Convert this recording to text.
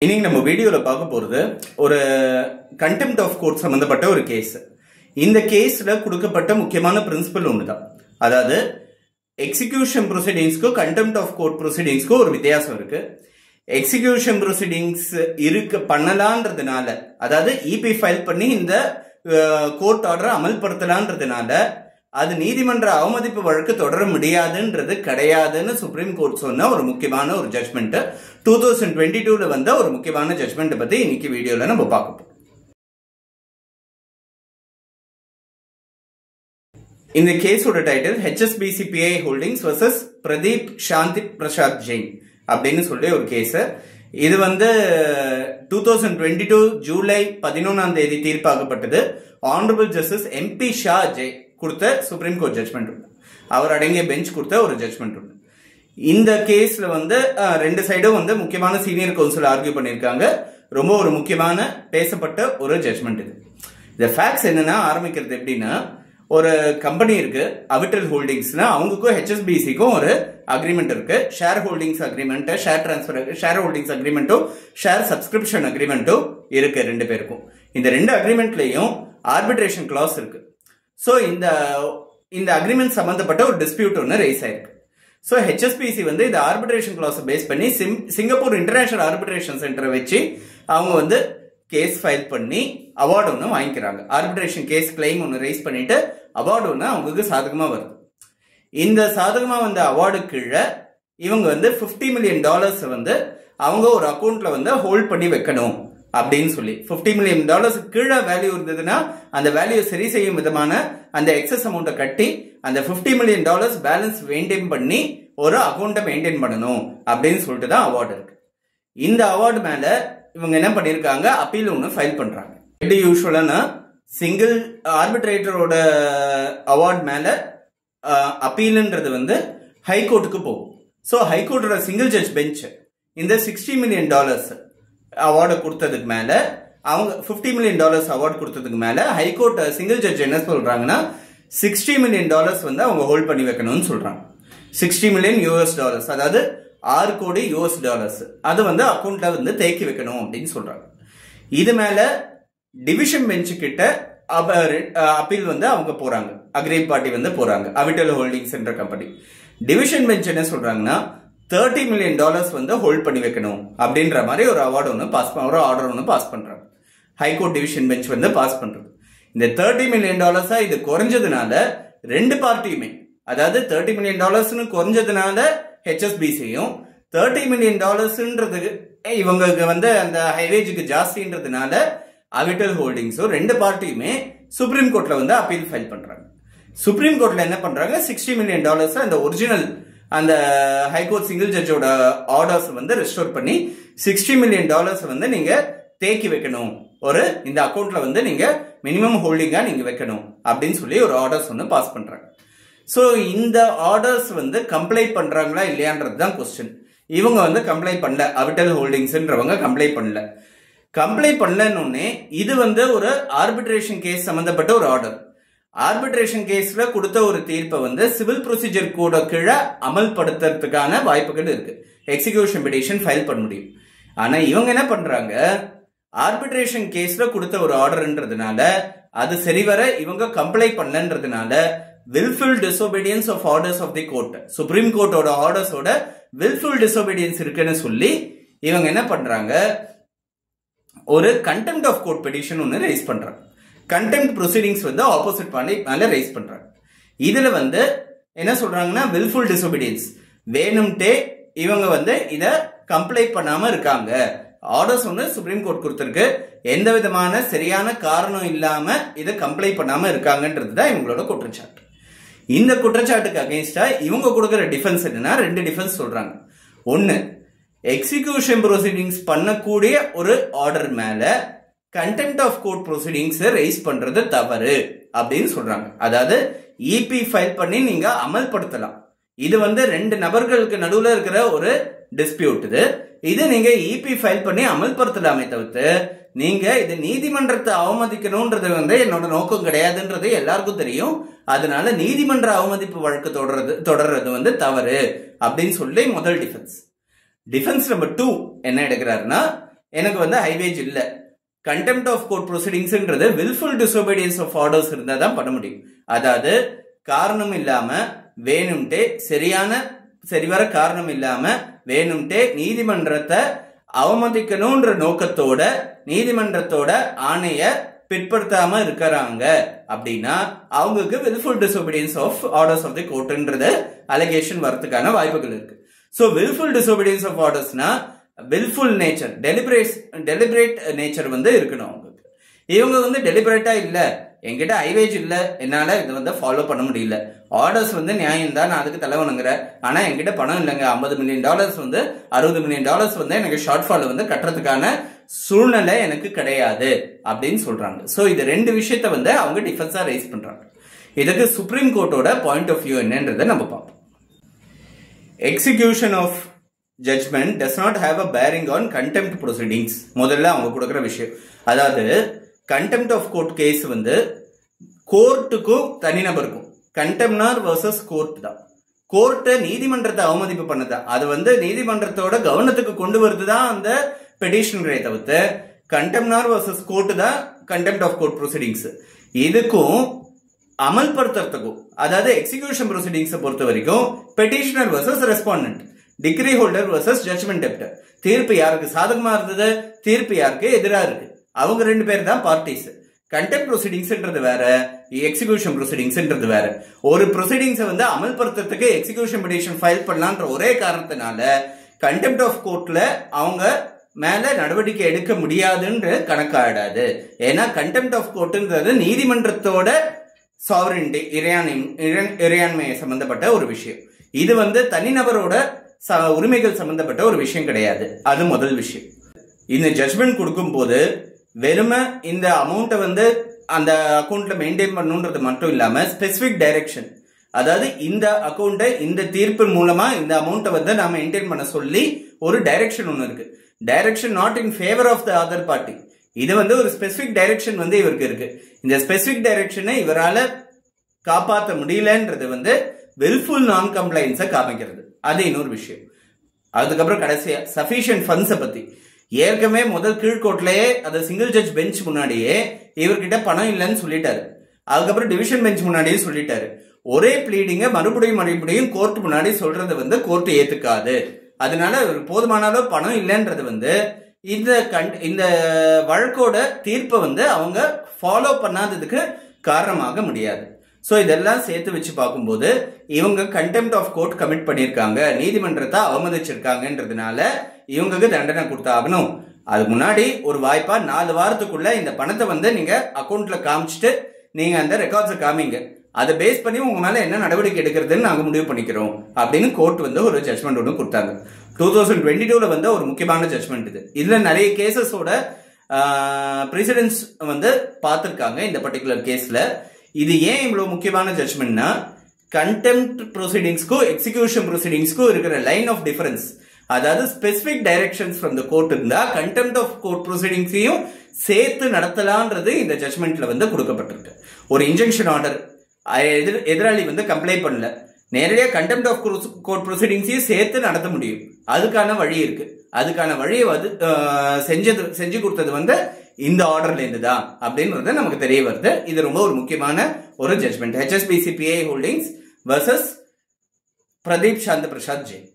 இன்னைக்கு நம்ம வீடியோல பார்க்க போறது ஒரு கண்டெம்ட் ஆஃப் கோர்ட் சம்பந்தப்பட்ட ஒரு கேஸ். இந்த கேஸ்ல கொடுக்கப்பட்ட முக்கியமான பிரின்சிபல் ஒண்ணுதான். அதாவது எக்ஸிகியூஷன் ப்ரொசீடிங்ஸ்க்கு கண்டெம்ட் ஆஃப் கோர்ட் ப்ரொசீடிங்ஸ்க்கு ஒரு வித்தியாசம் இருக்கு. எக்ஸிகியூஷன் ப்ரொசீடிங்ஸ் பண்ணலான்றதுனால, அதாவது இபி ஃபைல் பண்ணி இந்த கோர்ட் ஆர்டரை அமல்படுத்தலான்றதுனால அது நீதிமன்ற அவமதிப்பு வழக்கு தொடர முடியாதுன்றது கிடையாதுன்னு சுப்ரீம் கோர்ட் சொன்ன ஒரு முக்கியமான ஒரு ஜட்மெண்ட். 2022ல வந்த ஒரு முக்கியமான ஜட்மெண்ட் பத்தி இன்னைக்கு வீடியோல நம்ம பார்க்க போறோம். இந்த கேஸோட title HSBCPI Holdings vs Pradeep Shanti Prasad Jain அப்படின்னு சொல்லி ஒரு கேஸ். இது 2022 ஜூலை 11ஆம் தேதி தீர்ப்பாக்கப்பட்டது. Honourable justice MP Shah Jai கொடுத்த சுப்ரீம் கோர்ட் ஜட்மெண்ட் உண்டு. அவர் அடங்கிய பெஞ்ச் கொடுத்த ஒரு ஜட்மெண்ட் உண்டு. இந்த கேஸ்ல ரெண்டு சைடும் முக்கியமான சீனியர் கவுன்சில் ஆர்கியூ பண்ணிருக்காங்க. ரொம்ப ஒரு முக்கியமான பேசப்பட்ட ஒரு ஜட்மெண்ட் இது. இந்த ஃபேக்ட்ஸ் என்னன்னா, ஆரம்பிக்கிறது எப்படின்னா, ஒரு கம்பெனி இருக்கு அவிட்டல் ஹோல்டிங்ஸ்னா, அவங்களுக்கும் HSBCக்கும் ஒரு அக்ரிமெண்ட் இருக்கு. Share holdings agreement, share transfer, share holdings அக்ரிமெண்ட்டும் ஷேர் சப்ஸ்கிரிப்ஷன் அக்ரிமெண்ட்டும் இருக்கு ரெண்டு பேருக்கும். இந்த ரெண்டு அக்ரிமெண்ட்லயும் ஆர்பிட்ரேஷன் கிளாஸ் இருக்கு. சோ இந்த அக்ரிமெண்ட் சம்பந்தப்பட்ட ஒரு டிஸ்பியூட் ஒன்னு ரைஸ் ஆயிருக்கு. சோ HSBC இந்த ஆர்பிட்ரேஷன் கிளாஸ் பேஸ் பண்ணி சிங்கப்பூர் இன்டர்நேஷனல் ஆர்பிட்ரேஷன் சென்டரை வச்சு அவங்க கேஸ் ஃபைல் பண்ணி அவார்டு ஒன்று வாங்கிக்கிறாங்க. ஆர்பிட்ரேஷன் கேஸ் கிளைம் ஒன்று ரைஸ் பண்ணிட்டு அவார்டு ஒன்று அவங்களுக்கு சாதகமா வருது. இந்த சாதகமா வந்த அவார்டு கீழே இவங்க $50 million அவங்க ஒரு அக்கௌண்ட்ல ஹோல்ட் பண்ணி வைக்கணும் அப்படின்னு சொல்லி, $50 million கீழே வேல்யூ இருந்ததுன்னா அந்த வேல்யூ சரி செய்யும் விதமான அந்த எக்ஸஸ் அமௌண்ட்டை கட்டி அந்த $50 million பேலன்ஸ் மெயின்டைன் பண்ணி ஒரு அக்கௌண்ட்டை மெயின்டைன் பண்ணணும் அப்படின்னு சொல்லிட்டு தான் அவார்டு இருக்கு. இந்த அவார்டு மேல இவங்க என்ன பண்ணிருக்காங்க, அப்பீல் ஒன்று ஃபைல் பண்றாங்க. எப்படி யூஸ்வலான சிங்கிள் ஆர்பிட்ரேட்டரோட அவார்டு மேல அப்பீல்ன்றது ஹைகோர்ட்டுக்கு போகும். ஸோ ஹைகோர்ட்டோட சிங்கிள் ஜட்ஜ் பெஞ்ச் இந்த $60 million அவார்டு கொடுத்ததுக்கு மேல, அவங்க $50 million அவார்டு கொடுத்ததுக்கு மேல ஹைகோர்ட் சிங்கிள் ஜட்ஜ் என்ன சொல்றாங்கன்னா, $60 million அவங்க ஹோல்ட் பண்ணி வைக்கணும்னு சொல்றாங்க. $60 million, அதாவது $6 கோடி அது அக்கௌண்ட்ல தேக்கி வைக்கணும் அப்படின்னு சொல்றாங்க. இது மேல டிவிஷன் பெஞ்ச் கிட்ட அப்பீல் அவங்க போறாங்க. அக்ரீவ் பார்ட்டி போறாங்க, அவிட்டல் ஹோல்டிங்ஸ் என்ற கம்பெனி. டிவிஷன் பெஞ்ச் என்ன சொல்றாங்கன்னா, $30 million ஹோல்ட் பண்ணி வைக்கணும் அப்படின்ற மாதிரி ஒரு அவார்டு ஒன்று ஒரு ஆர்டர் ஒன்று பாஸ் பண்றாங்க. ஹைகோர்ட் டிவிஷன் பெஞ்ச் பாஸ் பண்றது. இந்த $30 million இது குறைஞ்சதுனால ரெண்டு பார்ட்டியுமே, அதாவது $30 million குறைஞ்சதுனால HSBCயும், $30 million இவங்களுக்கு அந்த ஹைவேஜுக்கு ஜாஸ்தின்றதுனால அவிட்டல் ஹோல்டிங்ஸும், ரெண்டு பார்ட்டியுமே சுப்ரீம் கோர்ட்ல அப்பீல் ஃபைல் பண்றாங்க. சுப்ரீம் கோர்ட்ல என்ன பண்றாங்க, $60 million அந்த ஒரிஜினல் அந்த ஹைகோர்ட் சிங்கிள் ஜட்ஜோட ஆர்டர்ஸ் ரெஸ்டோர் பண்ணி $60 million நீங்க தேக்கி வைக்கணும், ஒரு இந்த அக்கௌண்ட்ல நீங்க மினிமம் ஹோல்டிங்கா நீங்க வைக்கணும் அப்படின்னு சொல்லி ஒரு ஆர்டர்ஸ் பாஸ் பண்றாங்க. சோ இந்த ஆர்டர்ஸ் கம்ப்ளைண்ட் பண்றாங்களா இல்லையான்றது தான் கொஸ்டின். இவங்க கம்ப்ளைண்ட் பண்ணல, அவிட்டல் ஹோல்டிங்ஸ்ன்றவங்க கம்ப்ளைண்ட் பண்ணல. கம்ப்ளைண்ட் பண்ணலன்னு இது ஒரு ஆர்பிட்ரேஷன் கேஸ் சம்பந்தப்பட்ட ஒரு ஆர்டர். ஆர்பிட்ரேஷன் கேஸ்ல கொடுத்த ஒரு தீர்ப்பை சிவில் ப்ரொசீஜர் கூட கீழே அமல்படுத்துறதுக்கான வாய்ப்புகள் இருக்கு. எக்ஸிகியூஷன் பெட்டிஷன் ஃபைல் பண்ண முடியும். ஆனா இவங்க என்ன பண்றாங்க, ஆர்பிட்ரேஷன் கேஸ்ல கொடுத்த ஒரு ஆர்டர்ன்றதுனால அது சரிவர இவங்க கம்ப்ளைண்ட் பண்ணலன்றதுனால willful disobedience of orders of the court, supreme கோர்ட்டோட ஆர்டர்ஸோட willful disobedience இருக்குன்னு சொல்லி இவங்க என்ன பண்றாங்க, ஒரு கண்டெம்ட் ஆஃப் கோர்ட் பெட்டிஷன் ஒன்னு ரைஸ் பண்றாங்க. கண்டெம்ட் ப்ரொசீடிங்ஸ் ஆப்போசிட் பார்ட்டி மேல ரைஸ் பண்றாங்க. இதுல என்ன சொல்றாங்கன்னா, willful disobedience, வேணும்ட்டே இவங்க இத கம்ப்ளைண்ட் பண்ணாம இருக்காங்க. ஆர்டர்ஸ் சுப்ரீம் கோர்ட் கொடுத்திருக்கு, எந்த விதமான சரியான காரணம் இல்லாம இதை கம்ப்ளைண்ட் பண்ணாம இருக்காங்கன்றதுதான் இவங்களோட குற்றச்சாட்டு. இந்த குற்றச்சாட்டுக்கு அகைன்ஸ்டா இவங்க கொடுக்கிற டிஃபென்ஸ் என்னன்னா, ரெண்டு டிஃபென்ஸ் சொல்றாங்க. ஒன்னு, எக்ஸிகியூஷன் ப்ரொசீடிங்ஸ் பண்ணக்கூடிய ஒரு ஆர்டர் மேல contempt of court proceedings raise பண்றது தவறு அப்படின்னு சொல்றாங்க. அதாவது இபி ஃபைல் பண்ணி நீங்க அமல்படுத்தலாம். இது ரெண்டு நபர்களுக்கு நடுவுல இருக்கிற ஒரு டிஸ்பியூட். இது நீங்க இபி ஃபைல் பண்ணி அமல்படுத்தலாமே தவிர்த்து நீங்க இது நீதிமன்றத்தை அவமதிக்கணும்ன்றது என்னோட நோக்கம் கிடையாதுன்றது எல்லாருக்கும் தெரியும். அதனால நீதிமன்ற அவமதிப்பு வழக்கு தொடர்றது தவறு அப்படின்னு சொல்லி முதல் டிஃபென்ஸ். டிஃபென்ஸ் நம்பர் 2 என்ன எடுக்கிறாருன்னா, எனக்கு வந்து ஹை வேஜ் இல்ல. கண்டெம்ட் ஆஃப் கோர்ட் ப்ரொசீடிங்ஸ்ன்றது வில்ஃபுல் டிசோபீடியன்ஸ் ஆஃப் ஆர்டர்ஸ் இருந்தா தான் பண்ண முடியும். அதாவது காரணம் இல்லாம வேணும்ட்டே சரிவர காரணம் இல்லாம வேணும்ட்டே நீதிமன்றத்தை அவமதிக்கணும்ன்ற நோக்கத்தோட நீதிமன்றத்தோட ஆணைய பிற்படுத்தாம இருக்கிறாங்க அப்படின்னா அவங்களுக்கு wilful disobedience of orders of the கோர்ட்ன்றது அலிகேஷன் வரதுக்கான வாய்ப்புகள் இருக்கு. சோ வில்ஃபுல் டிசோபீடியன்ஸ் ஆஃப் ஆர்டர்ஸ்னா வில்ஃபுல் நேச்சர், டெலிபரேட் நேச்சர் வந்து இருக்கணும் அவங்களுக்கு. இவங்க வந்து டெலிபரேட்டா இல்ல, என்கிட்ட ஐவேஜ் இல்ல, என்னால இதை வந்து ஃபாலோ பண்ண முடியல, ஆர்டர்ஸ் வந்து நியாயம் தான், நான் அதுக்கு தலைவணுங்கிறேன், ஆனா என்கிட்ட பணம் இல்லைங்க, $50 மில்லியன் வந்து $60 மில்லியன் வந்து எனக்கு ஷார்ட் ஃபால் வந்து கட்டுறதுக்கான சூழ்நிலை எனக்கு கிடையாது அப்படின்னு சொல்றாங்க. சோ இது ரெண்டு விஷயத்த வந்து அவங்க டிஃபென்ஸா ரைஸ் பண்றாங்க. இதுக்கு சுப்ரீம் கோர்ட்டோட பாயிண்ட் ஆஃப் வியூ என்னன்றதை நம்ம பார்ப்போம். Execution of judgment does not have a bearing on contempt proceedings. முதல்ல அவங்க கொடுக்குற விஷயம், அதாவது கண்டெம்ட் ஆஃப் கோர்ட் கேஸ் வந்து கோர்ட்டுக்கும் தனிநபருக்கும், கண்டெம்னார் வர்சஸ் கோர்ட் தான். கோர்ட்டை நீதிமன்றத்தை அவமதிப்பு பண்ணதான், அது வந்து நீதிமன்றத்தோட கவனத்துக்கு கொண்டு வருதுதான் அந்த பெட்டிஷனரை தவிர்த்து கண்டெம்னார் வர்சஸ் கோர்ட் தான் கண்டெம்ட் ஆஃப் கோர்ட் ப்ரொசீடிங்ஸ். இதுக்கும் அமல்படுத்துறதுக்கும், அதாவது எக்ஸிகியூஷன் ப்ரொசீடிங்ஸ் பொறுத்த வரைக்கும் petitioner versus respondent, decree holder versus judgment debtor, தீர்ப்பு யாருக்கு சாதகமா இருந்தது, தீர்ப்பு யாருக்கு எதிராக இருக்கு, அவங்க ரெண்டு பேர் தான் பார்ட்டிஸ். கண்டெம்ட் ப்ரொசீடிங்ஸ்ன்றது வேற, எக்ஸிகியூஷன் ப்ரொசீடிங்ஸ்ன்றது வேற. ஒரு ப்ரொசீடிங்ஸை வந்து அமல்படுத்துறதுக்கு எக்ஸிகியூஷன் பெட்டிஷன் ஃபைல் பண்ணலான்ற ஒரே காரணத்தினால கண்டெம்ட் ஆஃப் கோர்ட்ல அவங்க மேல நடவடிக்கை எடுக்க முடியாதுன்னு கணக்காடாது. ஏன்னா கண்டெம்ட் ஆஃப் கோர்ட்ன்றது நீதிமன்றத்தோட சாவரின்டி, இறையாண்மை சம்பந்தப்பட்ட ஒரு விஷயம். இது வந்து தனிநபரோட உரிமைகள் சம்பந்தப்பட்ட ஒரு விஷயம் கிடையாது. அது முதல் விஷயம். இந்த ஜட்ஜ்மெண்ட் கொடுக்கும் போது வெறுமை இந்த அமௌண்ட்டை வந்து அந்த அக்கௌண்ட்ல மெயின்டைன் பண்ணணுன்றது மட்டும் இல்லாம ஸ்பெசிபிக் டைரக்ஷன், அதாவது இந்த அக்கௌண்ட்டை இந்த தீர்ப்பு மூலமா இந்த அமௌண்ட்டை வந்து நாம மெயின்டைன் பண்ண சொல்லி ஒரு டைரக்ஷன் ஒன்று இருக்கு. Direction not in favour of the other party. இது வந்து ஒரு ஸ்பெசிபிக் டைரக்ஷன் வந்து இவருக்கு இருக்கு. இந்த ஸ்பெசிபிக் டைரக்ஷனை இவரால காப்பாற்ற முடியலன்றது வந்து வில்ஃபுல் நான் கம்ப்ளைன்ஸை காமிக்கிறது. அது இன்னொரு விஷயம். அதுக்கப்புறம் கடைசியா சஃபிஷியன்ட் ஃபண்ட்ஸை பத்தி, ஏற்கனவே முதல் கீழ்கோர்ட்லயே அது சிங்கிள் ஜட்ஜ் பெஞ்ச் முன்னாடியே இவர்கிட்ட பணம் இல்லைன்னு சொல்லிட்டாரு. அதுக்கப்புறம் டிவிஷன் பெஞ்ச் முன்னாடியே சொல்லிட்டாரு. ஒரே பிளீடிங்க மறுபடியும் கோர்ட் முன்னாடி சொல்றது வந்து கோர்ட் ஏத்துக்காது. அதனால போதுமான அளவு பணம் இல்லைன்றது வந்து இந்த வழக்கோட தீர்ப்பை வந்து அவங்க ஃபாலோ பண்ணாததுக்கு காரணமாக முடியாது. சோ இதெல்லாம் சேர்த்து வச்சு பார்க்கும்போது இவங்க கண்டெம்ட் ஆஃப் கோர்ட் கமிட் பண்ணிருக்காங்க, நீதிமன்றத்தை அவமதிச்சிருக்காங்கன்றதுனால இவங்களுக்கு தண்டனை கொடுத்தாகணும். அதுக்கு முன்னாடி ஒரு வாய்ப்பா 4 வாரத்துக்குள்ள இந்த பணத்தை வந்து நீங்க அக்கௌண்ட்ல காமிச்சிட்டு நீங்க அந்த ரெக்கார்ட்ஸை காமிங்க, அதை பேஸ் பண்ணி உங்க மேல என்ன நடவடிக்கை எடுக்கிறதுன்னு நாங்க முடிவு பண்ணிக்கிறோம் அப்படின்னு கோர்ட் வந்து ஒரு ஜட்மெண்ட் ஒன்று கொடுத்தாங்க. 2022 வந்து ஒரு முக்கியமான ஜட்மெண்ட் இது. இதுல நிறைய கேசஸோட பிரசிடென்ட்ஸ் வந்து பார்த்திருக்காங்க. இந்த பர்டிகுலர் கேஸ்ல இது ஏன் இவ்வளவு முக்கியமான ஜட்மெண்ட்னா, கண்டெம்ட் ப்ரொசீடிங்ஸ்க்கும் எக்ஸிகியூஷன் ப்ரொசீடிங்ஸ்க்கும் இருக்கிற லைன் ஆஃப் டிஃபரன்ஸ், அதாவது specific directions from the court இருந்தா கண்டெம்ட் ஆஃப் கோர்ட் ப்ரொசீடிங்ஸையும் சேர்த்து நடத்தலான்றது இந்த ஜட்மெண்ட்ல வந்து கொடுக்கப்பட்டிருக்கு. ஒரு இன்ஜெக்ஷன் ஆர்டர் எதிராளி வந்து கம்ப்ளைண்ட் பண்ணல, நேரடியாக கண்டெம்ட் ஆஃப் கோர்ட் ப்ரொசீடிங்ஸையும் சேர்த்து நடத்த முடியும். அதுக்கான வழி இருக்கு. அதுக்கான வழியை வந்து செஞ்சு கொடுத்தது வந்து இந்த ஆர்டர்ல இருந்து தான் அப்படின்றது நமக்கு தெரிய வருது. இது ரொம்ப ஒரு முக்கியமான ஒரு judgment. HSBC PI holdings versus Pradeep Shanta Prasad Jain.